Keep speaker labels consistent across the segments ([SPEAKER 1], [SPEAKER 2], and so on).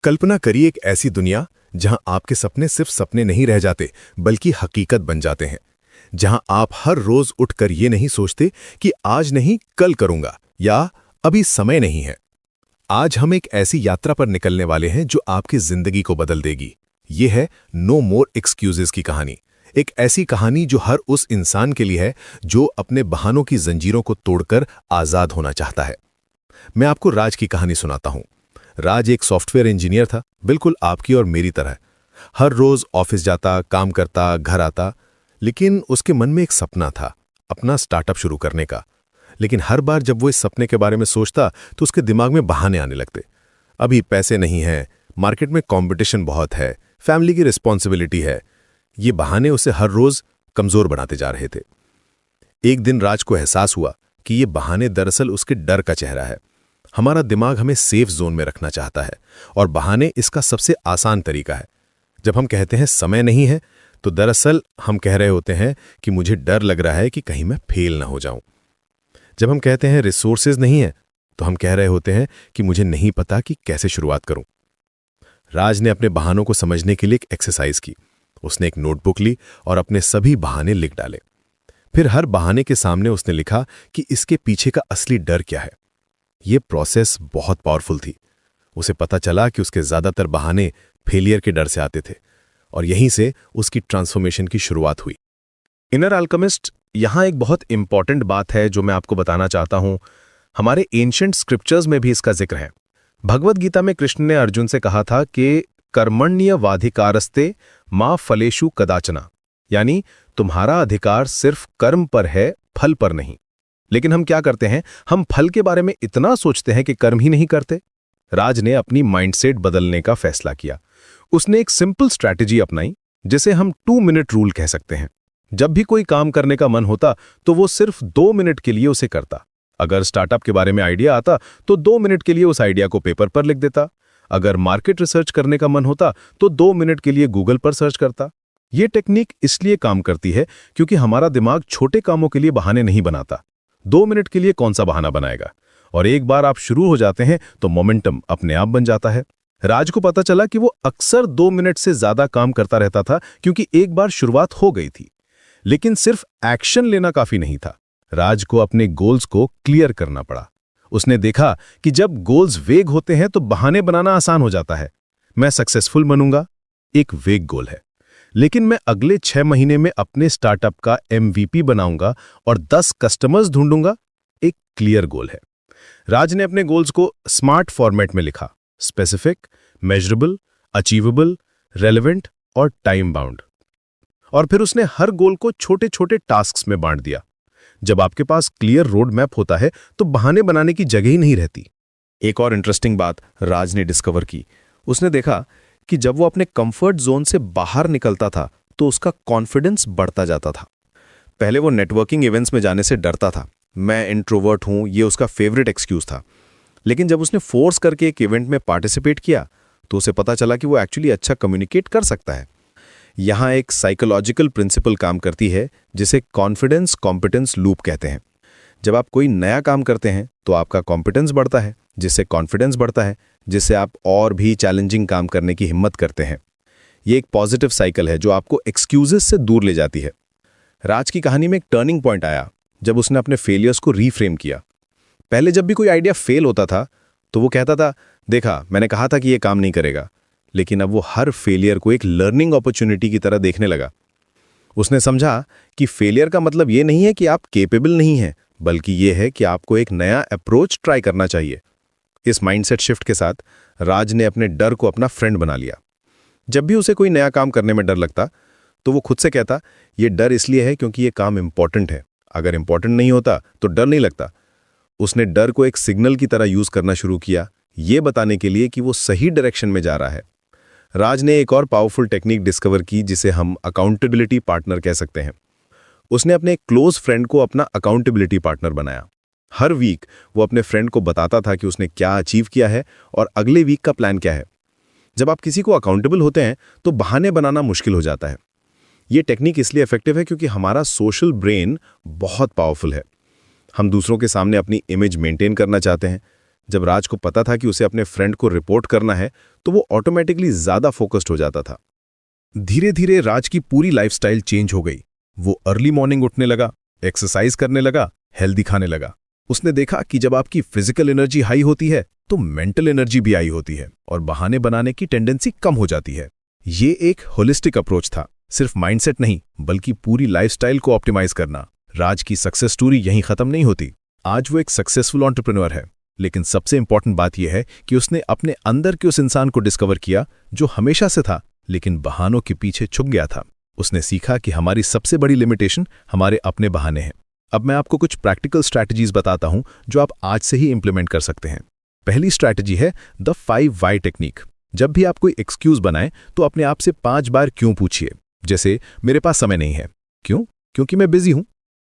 [SPEAKER 1] कल्पना करिए एक ऐसी दुनिया जहां आपके सपने सिर्फ सपने नहीं रह जाते बल्कि हकीकत बन जाते हैं। जहां आप हर रोज उठकर ये नहीं सोचते कि आज नहीं कल करूंगा या अभी समय नहीं है। आज हम एक ऐसी यात्रा पर निकलने वाले हैं जो आपकी जिंदगी को बदल देगी। ये है नो मोर एक्सक्यूजेस की कहानी। एक ऐसी कहानी जो हर उस इंसान के लिए है जो अपने बहानों की जंजीरों को तोड़कर आजाद होना चाहता है। मैं आपको राज की कहानी सुनाता हूं। राज एक सॉफ्टवेयर इंजीनियर था, बिल्कुल आपकी और मेरी तरह। हर रोज ऑफिस जाता, काम करता, घर आता, लेकिन उसके मन में एक सपना था, अपना स्टार्टअप शुरू करने का। लेकिन हर बार जब वो इस सपने के बारे में सोचता तो उसके दिमाग में बहाने आने लगते। अभी पैसे नहीं हैं, मार्केट में कंपटीशन बहुत है, फैमिली की रिस्पॉन्सिबिलिटी है। ये बहाने उसे हर रोज कमजोर बनाते जा रहे थे। एक दिन राज को एहसास हुआ कि ये बहाने दरअसल उसके डर का चेहरा है। हमारा दिमाग हमें सेफ जोन में रखना चाहता है और बहाने इसका सबसे आसान तरीका है। जब हम कहते हैं समय नहीं है तो दरअसल हम कह रहे होते हैं कि मुझे डर लग रहा है कि कहीं मैं फेल ना हो जाऊं। जब हम कहते हैं रिसोर्सेज नहीं है तो हम कह रहे होते हैं कि मुझे नहीं पता कि कैसे शुरुआत करूं। राज ने अपने बहानों को समझने के लिए एक एक्सरसाइज की। उसने एक नोटबुक ली और अपने सभी बहाने लिख डाले। फिर हर बहाने के सामने उसने लिखा कि इसके पीछे का असली डर क्या है। यह प्रोसेस बहुत पावरफुल थी। उसे पता चला कि उसके ज्यादातर बहाने फेलियर के डर से आते थे और यहीं से उसकी ट्रांसफॉर्मेशन की शुरुआत हुई।
[SPEAKER 2] इनर अल्केमिस्ट, यहां एक बहुत इंपॉर्टेंट बात है जो मैं आपको बताना चाहता हूं। हमारे एंशिएंट स्क्रिप्चर्स में भी इसका जिक्र है। भगवद गीता में कृष्ण ने अर्जुन से कहा था कि कर्मण्यवाधिकारस्ते मा फलेषु कदाचना, यानी तुम्हारा अधिकार सिर्फ कर्म पर है, फल पर नहीं। लेकिन हम क्या करते हैं, हम फल के बारे में इतना सोचते हैं कि कर्म ही नहीं करते। राज ने अपनी माइंडसेट बदलने का फैसला किया। उसने एक सिंपल स्ट्रैटेजी अपनाई जिसे हम 2 मिनट रूल कह सकते हैं। जब भी कोई काम करने का मन होता तो वो सिर्फ 2 मिनट के लिए उसे करता। अगर स्टार्टअप के बारे में आइडिया आता तो 2 मिनट के लिए उस आइडिया को पेपर पर लिख देता। अगर मार्केट रिसर्च करने का मन होता तो 2 मिनट के लिए गूगल पर सर्च करता। ये टेक्निक इसलिए काम करती है क्योंकि हमारा दिमाग छोटे कामों के लिए बहाने नहीं बनाता। 2 मिनट के लिए कौन सा बहाना बनाएगा? और एक बार आप शुरू हो जाते हैं तो मोमेंटम अपने आप बन जाता है। राज को पता चला कि वो अक्सर 2 मिनट से ज्यादा काम करता रहता था क्योंकि एक बार शुरुआत हो गई थी। लेकिन सिर्फ एक्शन लेना काफी नहीं था। राज को अपने गोल्स को क्लियर करना पड़ा। उसने देखा कि जब गोल्स वेग होते हैं तो बहाने बनाना आसान हो जाता है। मैं सक्सेसफुल बनूंगा, एक वेग गोल है। लेकिन मैं अगले 6 महीने में अपने स्टार्टअप का MVP बनाऊंगा और 10 कस्टमर्स ढूंढूंगा, एक क्लियर गोल है। राज ने अपने गोल्स को स्मार्ट फॉर्मेट में लिखा: स्पेसिफिक, मेजरेबल, अचीवेबल, रेलेवेंट और टाइम बाउंड। और फिर उसने हर गोल को छोटे छोटे टास्क्स में बांट दिया। जब आपके पास क्लियर रोड मैप होता है तो बहाने बनाने की जगह ही नहीं रहती। एक और इंटरेस्टिंग बात राज ने डिस्कवर की। उसने देखा कि जब वो अपने कंफर्ट जोन से बाहर निकलता था तो उसका कॉन्फिडेंस बढ़ता जाता था। पहले वो नेटवर्किंग इवेंट्स में जाने से डरता था। मैं इंट्रोवर्ट हूं, ये उसका फेवरेट एक्सक्यूज था। लेकिन जब उसने फोर्स करके एक इवेंट में पार्टिसिपेट किया तो उसे पता चला कि वो एक्चुअली अच्छा कम्युनिकेट कर सकता है। यहां एक साइकोलॉजिकल प्रिंसिपल काम करती है जिसे कॉन्फिडेंस कॉम्पिटेंस लूप कहते हैं। जब आप कोई नया काम करते हैं तो आपका कॉम्पिटेंस बढ़ता है, जिससे कॉन्फिडेंस बढ़ता है, जिससे आप और भी चैलेंजिंग काम करने की हिम्मत करते हैं। ये एक पॉजिटिव साइकिल है जो आपको एक्सक्यूजेस से दूर ले जाती है। राज की कहानी में एक टर्निंग पॉइंट आया जब उसने अपने फेलियर्स को रीफ्रेम किया। पहले जब भी कोई आइडिया फेल होता था तो वो कहता था, देखा मैंने कहा था कि ये काम नहीं करेगा। लेकिन अब वो हर फेलियर को एक लर्निंग अपॉर्चुनिटी की तरह देखने लगा। उसने समझा कि फेलियर का मतलब ये नहीं है कि आप केपेबल नहीं हैं, बल्कि ये है कि आपको एक नया अप्रोच ट्राई करना चाहिए। इस माइंडसेट शिफ्ट के साथ राज ने अपने डर को अपना फ्रेंड बना लिया। जब भी उसे कोई नया काम करने में डर लगता तो वो खुद से कहता, ये डर इसलिए है क्योंकि ये काम इंपॉर्टेंट है। अगर इंपॉर्टेंट नहीं होता तो डर नहीं लगता। उसने डर को एक सिग्नल की तरह यूज करना शुरू किया, ये बताने के लिए कि वो सही डायरेक्शन में जा रहा है। राज ने एक और पावरफुल टेक्निक डिस्कवर की जिसे हम अकाउंटेबिलिटी पार्टनर कह सकते हैं। उसने अपने एक क्लोज फ्रेंड को अपना अकाउंटेबिलिटी पार्टनर बनाया। हर वीक वो अपने फ्रेंड को बताता था कि उसने क्या अचीव किया है और अगले वीक का प्लान क्या है। जब आप किसी को अकाउंटेबल होते हैं तो बहाने बनाना मुश्किल हो जाता है। ये टेक्निक इसलिए इफेक्टिव है क्योंकि हमारा सोशल ब्रेन बहुत पावरफुल है। हम दूसरों के सामने अपनी इमेज मेंटेन करना चाहते हैं। जब राज को पता था कि उसे अपने फ्रेंड को रिपोर्ट करना है तो वो ऑटोमेटिकली ज्यादा फोकस्ड हो जाता था। धीरे धीरे राज की पूरी लाइफस्टाइल चेंज हो गई। वो अर्ली मॉर्निंग उठने लगा, एक्सरसाइज करने लगा, हेल्दी खाने लगा। उसने देखा कि जब आपकी फिजिकल एनर्जी हाई होती है तो मेंटल एनर्जी भी हाई होती है और बहाने बनाने की टेंडेंसी कम हो जाती है। ये एक होलिस्टिक अप्रोच था, सिर्फ माइंडसेट नहीं बल्कि पूरी लाइफस्टाइल को ऑप्टिमाइज करना। राज की सक्सेस स्टोरी यहीं खत्म नहीं होती। आज वो एक सक्सेसफुल एंटरप्रेन्योर है, लेकिन सबसे इंपॉर्टेंट बात यह है कि उसने अपने अंदर के उस इंसान को डिस्कवर किया जो हमेशा से था लेकिन बहानों के पीछे छुप गया था। उसने सीखा कि हमारी सबसे बड़ी लिमिटेशन हमारे अपने बहाने हैं। अब मैं आपको कुछ प्रैक्टिकल स्ट्रैटेजीज बताता हूं जो आप आज से ही इंप्लीमेंट कर सकते हैं। पहली स्ट्रैटेजी है द 5 वाई टेक्निक। जब भी आप कोई एक्सक्यूज बनाएं तो अपने आप से 5 बार क्यों पूछिए। जैसे मेरे पास समय नहीं है, क्यों? क्योंकि मैं बिजी हूं।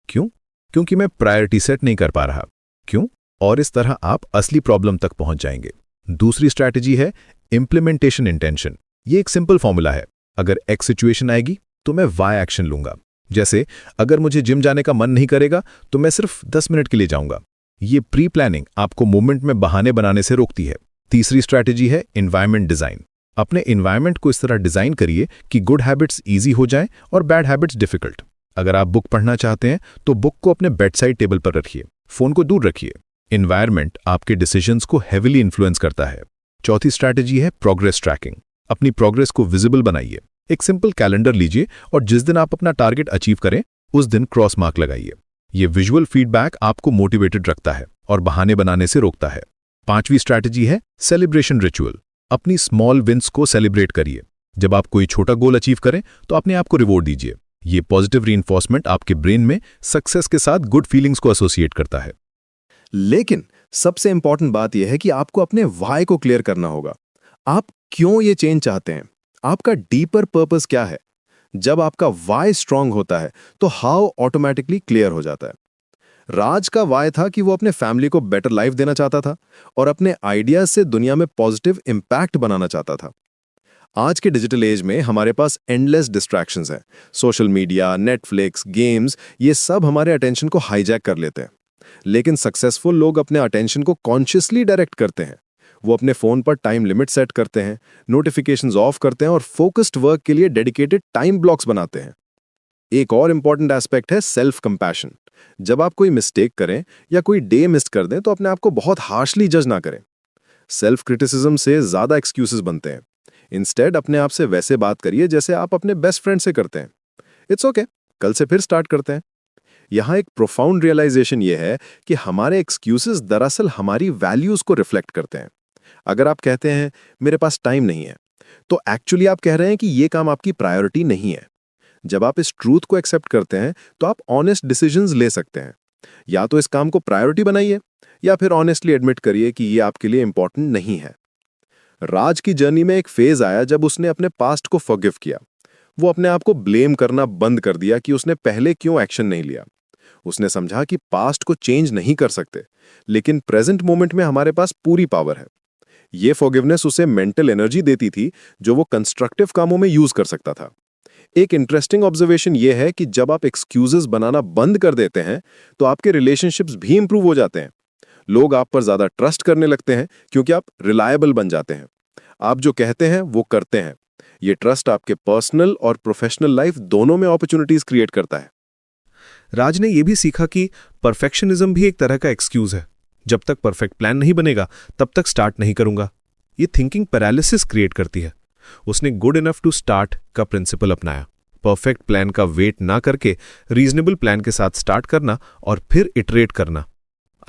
[SPEAKER 2] क्यों? क्योंकि मैं प्रायोरिटी सेट नहीं कर पा रहा। क्यों? और इस तरह आप असली प्रॉब्लम तक पहुंच जाएंगे। दूसरी स्ट्रैटेजी है इंप्लीमेंटेशन इंटेंशन। ये एक सिंपल फॉर्मूला है, अगर एक्स सिचुएशन आएगी तो मैं वाई एक्शन लूंगा। जैसे अगर मुझे जिम जाने का मन नहीं करेगा तो मैं सिर्फ 10 मिनट के लिए जाऊंगा। ये प्री प्लानिंग आपको मूवमेंट में बहाने बनाने से रोकती है। तीसरी स्ट्रैटेजी है एनवायरनमेंट डिजाइन। अपने एनवायरनमेंट को इस तरह डिजाइन करिए कि गुड हैबिट्स इजी हो जाएं और बैड हैबिट्स डिफिकल्ट। अगर आप बुक पढ़ना चाहते हैं तो बुक को अपने बेड साइड टेबल पर रखिए, फोन को दूर रखिए। एनवायरनमेंट आपके डिसीजंस को हेविली इन्फ्लुएंस करता है। चौथी स्ट्रैटेजी है प्रोग्रेस ट्रैकिंग। अपनी प्रोग्रेस को विजिबल बनाइए। एक सिंपल कैलेंडर लीजिए और जिस दिन आप अपना टारगेट अचीव करें उस दिन क्रॉस मार्क लगाइए। ये विजुअल फीडबैक आपको मोटिवेटेड रखता है और बहाने बनाने से रोकता है। पांचवी स्ट्रैटेजी है सेलिब्रेशन रिचुअल। अपनी स्मॉल विंस को सेलिब्रेट करिए। जब आप कोई छोटा गोल अचीव करें तो अपने आप को रिवॉर्ड दीजिए। ये पॉजिटिव रीइंफोर्समेंट आपके ब्रेन में सक्सेस के साथ गुड फीलिंग्स को एसोसिएट करता है।
[SPEAKER 3] लेकिन सबसे इंपॉर्टेंट बात यह है कि आपको अपने व्हाई को क्लियर करना होगा। आप क्यों ये चेंज चाहते हैं? आपका डीपर पर्पस क्या है? जब आपका व्हाई स्ट्रांग होता है तो हाउ ऑटोमेटिकली क्लियर हो जाता है। राज का व्हाई था कि वो अपने फैमिली को बेटर लाइफ देना चाहता था और अपने आइडियाज से दुनिया में पॉजिटिव इंपैक्ट बनाना चाहता था। आज के डिजिटल एज में हमारे पास एंडलेस डिस्ट्रैक्शंस हैं। सोशल मीडिया, नेटफ्लिक्स, गेम्स, ये सब हमारे अटेंशन को हाईजैक कर लेते हैं। लेकिन सक्सेसफुल लोग अपने अटेंशन को कॉन्शियसली डायरेक्ट करते हैं। वो अपने फोन पर टाइम लिमिट सेट करते हैं, नोटिफिकेशंस ऑफ करते हैं और फोकस्ड वर्क के लिए डेडिकेटेड टाइम ब्लॉक्स बनाते हैं। एक और इंपॉर्टेंट एस्पेक्ट है सेल्फ कंपैशन। जब आप कोई मिस्टेक करें या कोई डे मिस कर दें तो अपने आप को बहुत हार्शली जज ना करें। सेल्फ क्रिटिसिज्म से ज्यादा एक्सक्यूजेस बनते हैं। इंस्टेड अपने आप से वैसे बात करिए जैसे आप अपने बेस्ट फ्रेंड से करते हैं। इट्स ओके, कल से फिर स्टार्ट करते हैं। यहाँ एक प्रोफाउंड रियलाइजेशन ये है कि हमारे एक्सक्यूजेस दरअसल हमारी वैल्यूज को रिफ्लेक्ट करते हैं। अगर आप कहते हैं मेरे पास टाइम नहीं है, तो एक्चुअली आप कह रहे हैं कि ये काम आपकी प्रायोरिटी नहीं है। जब आप इस ट्रूथ को एक्सेप्ट करते हैं तो आप ऑनेस्ट डिसीजंस ले सकते हैं। या तो इस काम को प्रायोरिटी बनाइए या फिर ऑनेस्टली एडमिट करिए कि ये आपके लिए इंपॉर्टेंट नहीं है। राज की जर्नी में एक फेज आया जब उसने अपने पास्ट को फॉरगिव किया। वो अपने आप को ब्लेम करना बंद कर दिया कि उसने पहले क्यों एक्शन नहीं लिया। उसने समझा कि पास्ट को चेंज नहीं कर सकते, लेकिन प्रेजेंट मोमेंट में हमारे पास पूरी पावर है। ये फॉरगिवनेस उसे मेंटल एनर्जी देती थी जो वो कंस्ट्रक्टिव कामों में यूज कर सकता था। एक इंटरेस्टिंग ऑब्जर्वेशन यह है कि जब आप एक्सक्यूजेस बनाना बंद कर देते हैं तो आपके रिलेशनशिप्स भी इंप्रूव हो जाते हैं। लोग आप पर ज्यादा ट्रस्ट करने लगते हैं क्योंकि आप रिलायबल बन जाते हैं। आप जो कहते हैं वो करते हैं। ये ट्रस्ट आपके पर्सनल और प्रोफेशनल लाइफ दोनों में अपॉर्चुनिटीज क्रिएट करता है।
[SPEAKER 2] राज ने यह भी सीखा कि परफेक्शनिज्म भी एक तरह का एक्सक्यूज है। जब तक परफेक्ट प्लान नहीं बनेगा तब तक स्टार्ट नहीं करूंगा। ये थिंकिंग पैरालिसिस क्रिएट करती है। उसने गुड इनफ टू स्टार्ट का प्रिंसिपल अपनाया। परफेक्ट प्लान का वेट ना करके रीजनेबल प्लान के साथ स्टार्ट करना और फिर इटरेट करना।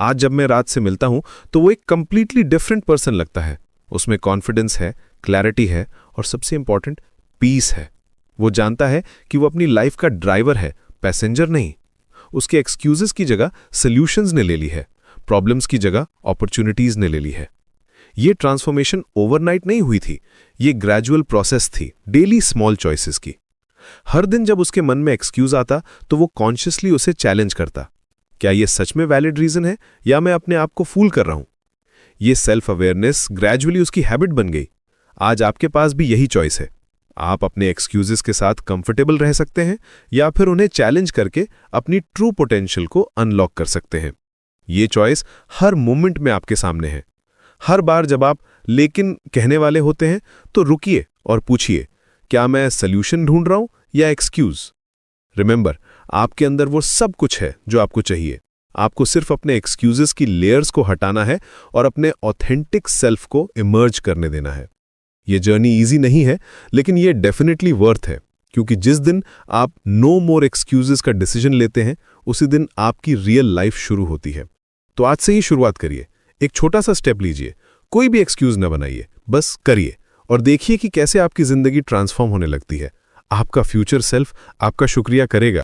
[SPEAKER 2] आज जब मैं राज से मिलता हूं तो वो एक कंप्लीटली डिफरेंट पर्सन लगता है। उसमें कॉन्फिडेंस है, क्लैरिटी है और सबसे इंपॉर्टेंट पीस है। वो जानता है कि वो अपनी लाइफ का ड्राइवर है, पैसेंजर नहीं। उसके एक्सक्यूजेस की जगह सॉल्यूशंस ने ले ली है, प्रॉब्लम्स की जगह अपॉर्चुनिटीज ने ले ली है। ये ट्रांसफॉर्मेशन ओवरनाइट नहीं हुई थी, ये ग्रेजुअल प्रोसेस थी, डेली स्मॉल चॉइसेस की। हर दिन जब उसके मन में एक्सक्यूज आता तो वो कॉन्शियसली उसे चैलेंज करता। क्या ये सच में वैलिड रीजन है या मैं अपने आप को फूल कर रहा हूं? ये सेल्फ अवेयरनेस ग्रेजुअली उसकी हैबिट बन गई। आज आपके पास भी यही चॉइस है। आप अपने एक्सक्यूजेस के साथ कंफर्टेबल रह सकते हैं या फिर उन्हें चैलेंज करके अपनी ट्रू पोटेंशियल को अनलॉक कर सकते हैं। ये चॉइस हर मोमेंट में आपके सामने है। हर बार जब आप लेकिन कहने वाले होते हैं तो रुकिए और पूछिए, क्या मैं सल्यूशन ढूंढ रहा हूं या एक्सक्यूज? रिमेंबर, आपके अंदर वो सब कुछ है जो आपको चाहिए। आपको सिर्फ अपने एक्सक्यूजेस की लेयर्स को हटाना है और अपने ऑथेंटिक सेल्फ को इमर्ज करने देना है। ये जर्नी इजी नहीं है, लेकिन ये डेफिनेटली वर्थ है, क्योंकि जिस दिन आप नो मोर एक्सक्यूजेस का डिसीजन लेते हैं, उसी दिन आपकी रियल लाइफ शुरू होती है। तो आज से ही शुरुआत करिए। एक छोटा सा स्टेप लीजिए, कोई भी एक्सक्यूज न बनाइए, बस करिए और देखिए कि कैसे आपकी जिंदगी ट्रांसफॉर्म होने लगती है। आपका फ्यूचर सेल्फ आपका शुक्रिया करेगा।